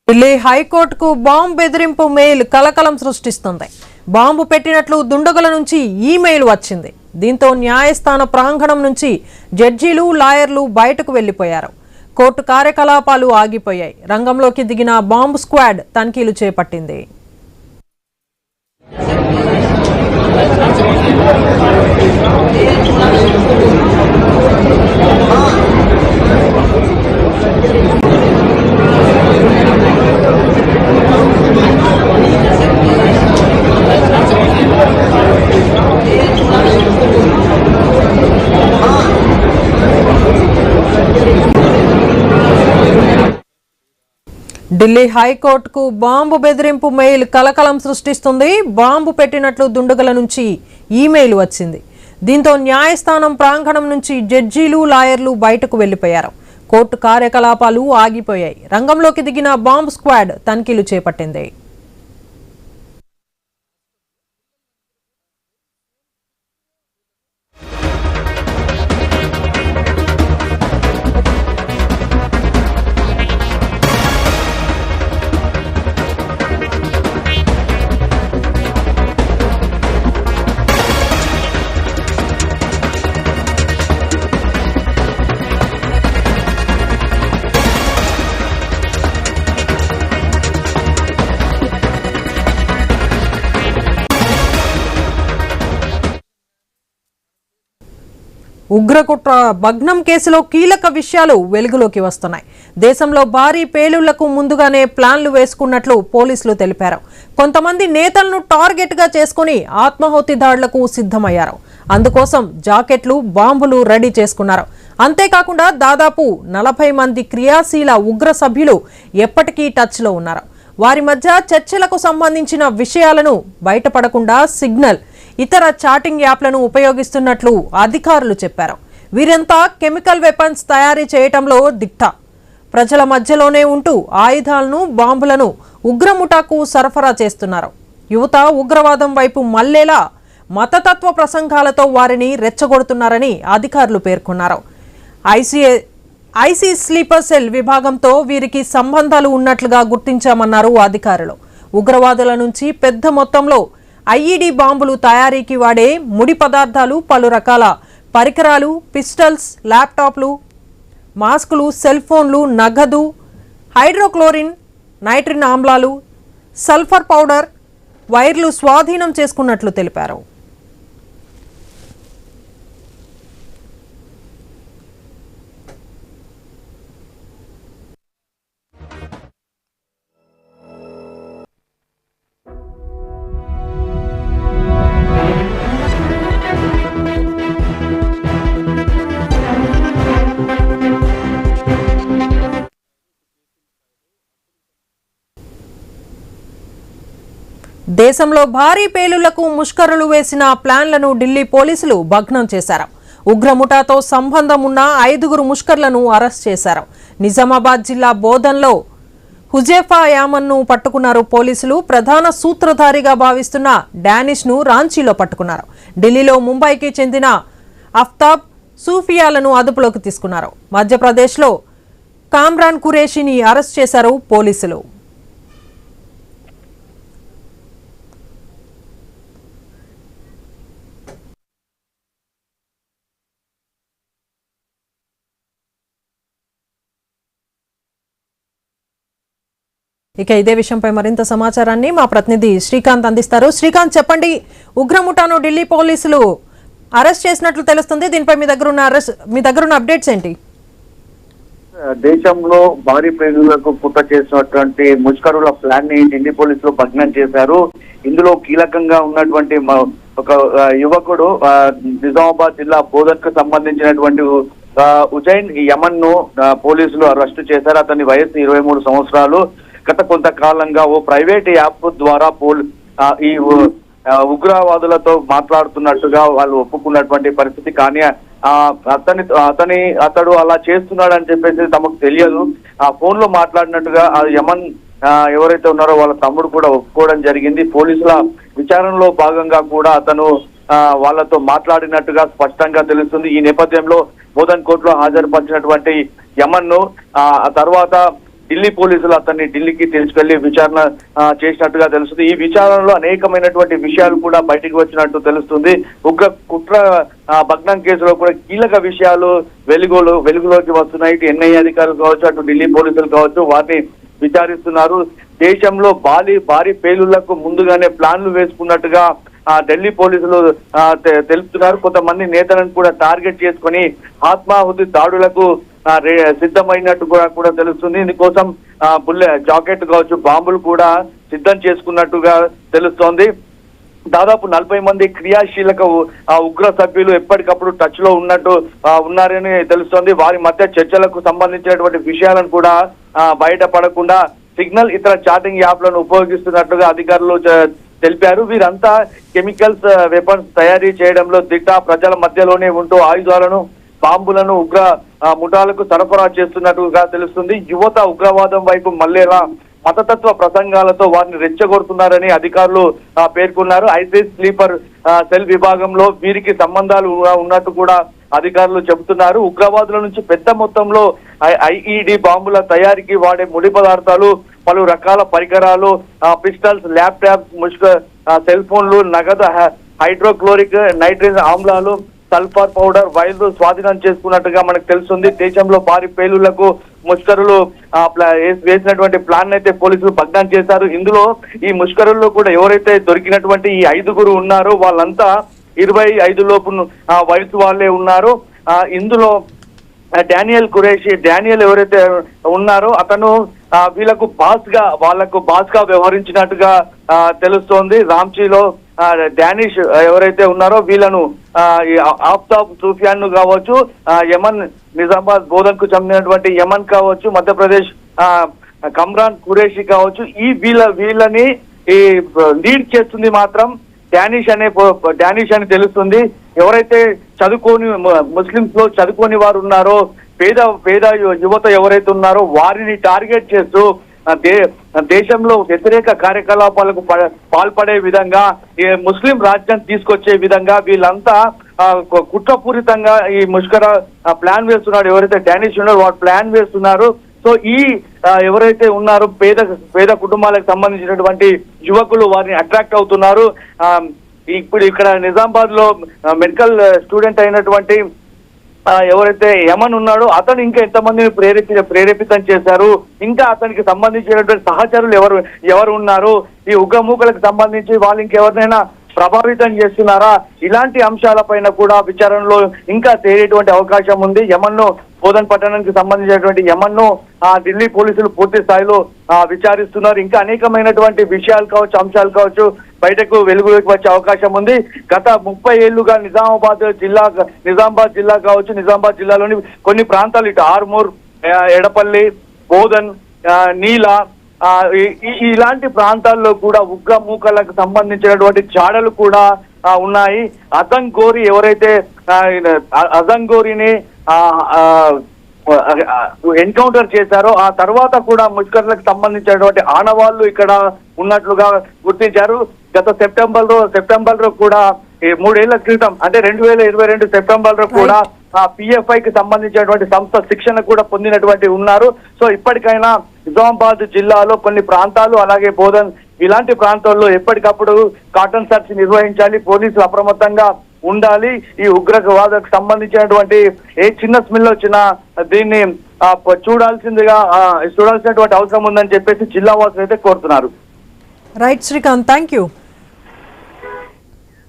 ఢిల్లీ హైకోర్టుకు బాంబు బెదిరింపు మెయిల్ కలకలం సృష్టిస్తుంది. బాంబు పెట్టినట్లు దుండగుల నుంచి ఈమెయిల్ వచ్చింది. దీంతో న్యాయస్థాన ప్రాంగణం నుంచి జడ్జీలు, లాయర్లు బయటకు వెళ్లిపోయారు. కోర్టు కార్యకలాపాలు ఆగిపోయాయి. రంగంలోకి దిగిన బాంబు స్క్వాడ్ తనిఖీలు చేపట్టింది. ఢిల్లీ హైకోర్టుకు బాంబు బెదిరింపు మెయిల్ కలకలం సృష్టిస్తుంది. బాంబు పెట్టినట్లు దుండగుల నుంచి ఈమెయిల్ వచ్చింది. దీంతో న్యాయస్థానం ప్రాంగణం నుంచి జడ్జీలు, లాయర్లు బయటకు వెళ్లిపోయారు. కోర్టు కార్యకలాపాలు ఆగిపోయాయి. రంగంలోకి దిగిన బాంబు స్క్వాడ్ తనిఖీలు చేపట్టింది. ఉగ్రకుట్ర భగ్నం కేసులో కీలక విషయాలు వెలుగులోకి వస్తున్నాయి. దేశంలో భారీ పేలుళ్లకు ముందుగానే ప్లాన్లు వేసుకున్నట్లు పోలీసులు తెలిపారు. కొంతమంది నేతలను టార్గెట్ గా చేసుకుని ఆత్మాహుతి దాడులకు సిద్ధమయ్యారు. అందుకోసం జాకెట్లు, బాంబులు రెడీ చేసుకున్నారు. అంతేకాకుండా దాదాపు 40 మంది క్రియాశీల ఉగ్ర సభ్యులు ఎప్పటికీ టచ్ లో ఉన్నారు. వారి మధ్య చర్చలకు సంబంధించిన విషయాలను బయటపడకుండా సిగ్నల్, ఇతర చాటింగ్ యాప్లను ఉపయోగిస్తున్నట్లు అధికారులు చెప్పారు. వీరంతా కెమికల్ వెపన్స్ తయారీ చేయటంలో దిట్ట. ప్రజల మధ్యలోనే ఉంటూ ఆయుధాలను, బాంబులను ఉగ్రముఠాకు సరఫరా చేస్తున్నారు. యువత ఉగ్రవాదం వైపు మళ్లేలా మతతత్వ ప్రసంగాలతో వారిని రెచ్చగొడుతున్నారని అధికారులు పేర్కొన్నారు. ఐసీ స్లీపర్ సెల్ విభాగంతో వీరికి సంబంధాలు ఉన్నట్లుగా గుర్తించామన్నారు అధికారులు. ఉగ్రవాదుల నుంచి పెద్ద మొత్తంలో ఐఈడీ బాంబులు తయారీకి వాడే ముడి పదార్థాలు, పలు రకాల పరికరాలు, పిస్టల్స్, ల్యాప్టాప్లు, మాస్కులు, సెల్ ఫోన్లు, నగదు, హైడ్రోక్లోరిన్, నైట్రిన్ ఆమ్లాలు, సల్ఫర్ పౌడర్, వైర్లు స్వాధీనం చేసుకున్నట్లు తెలిపారు. దేశంలో భారీ పేలుళ్లకు ముష్కరులు వేసిన ప్లాన్లను ఢిల్లీ పోలీసులు భగ్నం చేశారు. ఉగ్రముఠాతో సంబంధం ఉన్న 5 ముష్కర్లను అరెస్ట్ చేశారు. నిజామాబాద్ జిల్లా బోధన్లో హుజేఫా యామన్ను పట్టుకున్నారు పోలీసులు. ప్రధాన సూత్రధారిగా భావిస్తున్న డానిష్ ను రాంచీలో పట్టుకున్నారు. ఢిల్లీలో ముంబైకి చెందిన అఫ్తాబ్, సూఫియాలను అదుపులోకి తీసుకున్నారు. మధ్యప్రదేశ్లో కామ్రాన్ ఖురేషిని అరెస్ట్ చేశారు పోలీసులు. ఇక ఇదే విషయంపై మరింత సమాచారాన్ని మా ప్రతినిధి శ్రీకాంత్ అందిస్తారు. శ్రీకాంత్, చెప్పండి, ఉగ్రముఠాను ఢిల్లీ పోలీసులు అరెస్ట్ చేసినట్లు తెలుస్తుంది. దీనిపై మీ దగ్గర ఉన్న అప్డేట్స్ ఏంటి? దేశంలో భారీ పేలుళ్లకు కుట్ర చేసినటువంటి ముష్కరుల ప్లాన్ ని ఢిల్లీ పోలీసులు భగ్నం చేశారు. ఇందులో కీలకంగా ఉన్నటువంటి ఒక యువకుడు నిజామాబాద్ జిల్లా బోధన్ కు సంబంధించినటువంటి ఉజైన్ యమన్ ను పోలీసులు అరెస్టు చేశారు. అతని వయసు 23 సంవత్సరాలు. గత కొంతకాలంగా ఓ ప్రైవేట్ యాప్ ద్వారా ఈ ఉగ్రవాదులతో మాట్లాడుతున్నట్టుగా వాళ్ళు ఒప్పుకున్నటువంటి పరిస్థితి. కానీ అతడు అలా చేస్తున్నాడని చెప్పేసి తమకు తెలియదు. ఆ ఫోన్ లో మాట్లాడినట్టుగా యమన్ ఎవరైతే ఉన్నారో వాళ్ళ తమ్ముడు కూడా ఒప్పుకోవడం జరిగింది. పోలీసుల విచారణలో భాగంగా కూడా అతను వాళ్ళతో మాట్లాడినట్టుగా స్పష్టంగా తెలుస్తుంది. ఈ నేపథ్యంలో బోధన్ కోర్టులో హాజరుపరిచినటువంటి యమన్ ను ఆ తర్వాత ఢిల్లీ పోలీసులు అతన్ని ఢిల్లీకి తీసుకెళ్లి విచారణ చేసినట్టుగా తెలుస్తుంది. ఈ విచారణలో అనేకమైనటువంటి విషయాలు కూడా బయటికి వచ్చినట్టు తెలుస్తుంది. కుట్ర భగ్నం కేసులో కూడా కీలక విషయాలు వెలుగులోకి వస్తున్నాయి. ఇటు ఎన్ఐఏ అధికారులు కావచ్చు, అటు ఢిల్లీ పోలీసులు కావచ్చు, వారిని విచారిస్తున్నారు. దేశంలో భారీ పేలుళ్లకు ముందుగానే ప్లాన్లు వేసుకున్నట్టుగా ఢిల్లీ పోలీసులు తెలుపుతున్నారు. కొంతమంది నేతలను కూడా టార్గెట్ చేసుకుని ఆత్మాహుతి దాడులకు సిద్ధమైనట్టు కూడా తెలుస్తుంది. ఇందుకోసం జాకెట్ కావచ్చు, బాంబులు కూడా సిద్ధం చేసుకున్నట్టుగా తెలుస్తోంది. దాదాపు 40 మంది క్రియాశీలక ఉగ్ర సభ్యులు ఎప్పటికప్పుడు టచ్ లో ఉన్నారని తెలుస్తోంది. వారి మధ్య చర్చలకు సంబంధించినటువంటి విషయాలను కూడా బయటపడకుండా సిగ్నల్ ఇతర చాటింగ్ యాప్లను ఉపయోగిస్తున్నట్లుగా అధికారులు తెలిపారు. వీరంతా కెమికల్స్ వెపన్స్ తయారీ చేయడంలో ప్రజల మధ్యలోనే ఉంటూ ఆయుధాలను, బాంబులను ఉగ్ర ముఠాలకు సరఫరా చేస్తున్నట్టుగా తెలుస్తుంది. యువత ఉగ్రవాదం వైపు మళ్ళేలా మతతత్వ ప్రసంగాలతో వారిని రెచ్చగొడుతున్నారని అధికారులు పేర్కొన్నారు. ఐసిస్ స్లీపర్ సెల్ విభాగంలో వీరికి సంబంధాలు ఉన్నట్టు కూడా అధికారులు చెబుతున్నారు. ఉగ్రవాదుల నుంచి పెద్ద మొత్తంలో ఐఈడి బాంబుల తయారీకి వాడే ముడి పదార్థాలు, పలు రకాల పరికరాలు, పిస్టల్స్, ల్యాప్టాప్స్, సెల్ ఫోన్లు, నగదు, హైడ్రోక్లోరిక్ నైట్రేజ్ ఆమ్లాలు, సల్ఫర్ పౌడర్, వైర్లు స్వాధీనం చేసుకున్నట్టుగా మనకు తెలుస్తుంది. దేశంలో భారీ పేలుళ్లకు ముష్కరులు వేసినటువంటి ప్లాన్ అయితే పోలీసులు భగ్నం చేశారు. ఇందులో ఈ ముష్కరుల్లో కూడా ఎవరైతే దొరికినటువంటి ఈ 5గురు ఉన్నారో వాళ్ళంతా 25 లోపు వయసు వాళ్ళే ఉన్నారు. ఇందులో డానియల్ ఎవరైతే ఉన్నారో అతను వాళ్లకు బాస్ గా వ్యవహరించినట్టుగా తెలుస్తోంది. రాంచీలో డానిష్ ఎవరైతే ఉన్నారో వీళ్ళను ఆఫ్తాబ్ సూఫియాన్ ను కావచ్చు, యమన్ నిజామాబాద్ బోధన్ కు చెందినటువంటి యమన్ కావచ్చు, మధ్యప్రదేశ్ కమ్రాన్ ఖురేషి కావచ్చు, వీళ్ళని లీడ్ చేస్తుంది మాత్రం డానిష్ అని తెలుస్తుంది. ఎవరైతే ముస్లింస్ లో చదువుకోని వారు ఉన్నారో, పేద యువత ఎవరైతే ఉన్నారో వారిని టార్గెట్ చేస్తూ దేశంలో వ్యతిరేక కార్యకలాపాలకు పాల్పడే విధంగా, ముస్లిం రాజ్యం తీసుకొచ్చే విధంగా వీళ్ళంతా కుట్రపూరితంగా ఈ ముష్కర ప్లాన్ వేస్తున్నాడు. ఎవరైతే డానిష్ ఉన్నారో వారు ప్లాన్ వేస్తున్నారు. సో ఎవరైతే ఉన్నారో పేద కుటుంబాలకు సంబంధించినటువంటి యువకులు వారిని అట్రాక్ట్ అవుతున్నారు. ఇప్పుడు ఇక్కడ నిజామాబాద్ లో మెడికల్ స్టూడెంట్ అయినటువంటి ఎవరైతే యమన్ ఉన్నాడో అతను ఇంకా ఎంతమందిని ప్రేరేపితం చేశారు, ఇంకా అతనికి సంబంధించినటువంటి సహచరులు ఎవరు ఉన్నారు, ఈ ఉగ్రమూకలకు సంబంధించి వాళ్ళు ఇంకెవరినైనా ప్రభావితం చేస్తున్నారా, ఇలాంటి అంశాలపైన కూడా విచారణలో ఇంకా తేలేటువంటి అవకాశం ఉంది. యమన్ను బోధన్ పట్టణానికి సంబంధించినటువంటి యమన్ను ఢిల్లీ పోలీసులు పూర్తి స్థాయిలో విచారిస్తున్నారు. ఇంకా అనేకమైనటువంటి విషయాలు కావచ్చు, అంశాలు కావచ్చు బయటకు వెలుగులోకి వచ్చే అవకాశం ఉంది. గత 30 ఏళ్లుగా నిజామాబాద్ జిల్లా కావచ్చు, నిజామాబాద్ జిల్లాలోని కొన్ని ప్రాంతాలు, ఇటు ఆర్మూర్, ఎడపల్లి, బోధన్, నీలా, ఇలాంటి ప్రాంతాల్లో కూడా ఉగ్రమూకలకు సంబంధించినటువంటి చాడలు కూడా ఉన్నాయి. అజంగోరి ఎవరైతే అజంగోరిని ఎన్కౌంటర్ చేశారో ఆ తర్వాత కూడా ముష్కర్లకు సంబంధించినటువంటి ఆనవాళ్లు ఇక్కడ ఉన్నట్లుగా గుర్తించారు. గత సెప్టెంబర్ లో కూడా 3 ఏళ్ల క్రితం, అంటే 2022 సెప్టెంబర్ లో కూడా PFI కి సంబంధించినటువంటి సంస్థ శిక్షణ కూడా పొందినటువంటి ఉన్నారు. సో ఇప్పటికైనా నిజామాబాద్ జిల్లాలో కొన్ని ప్రాంతాలు, అలాగే బోధన్ ఇలాంటి ప్రాంతాల్లో ఎప్పటికప్పుడు కాటన్ సర్చ్ నిర్వహించాలి, పోలీసులు అప్రమత్తంగా ఉండాలి. ఈ ఉగ్రవాదకు సంబంధించినటువంటి ఏ చిన్న స్మెల్ వచ్చినా దీన్ని చూడాల్సినటువంటి అవసరం ఉందని చెప్పేసి జిల్లా వాసులు అయితే కోరుతున్నారు. Right Srikanth, thank you.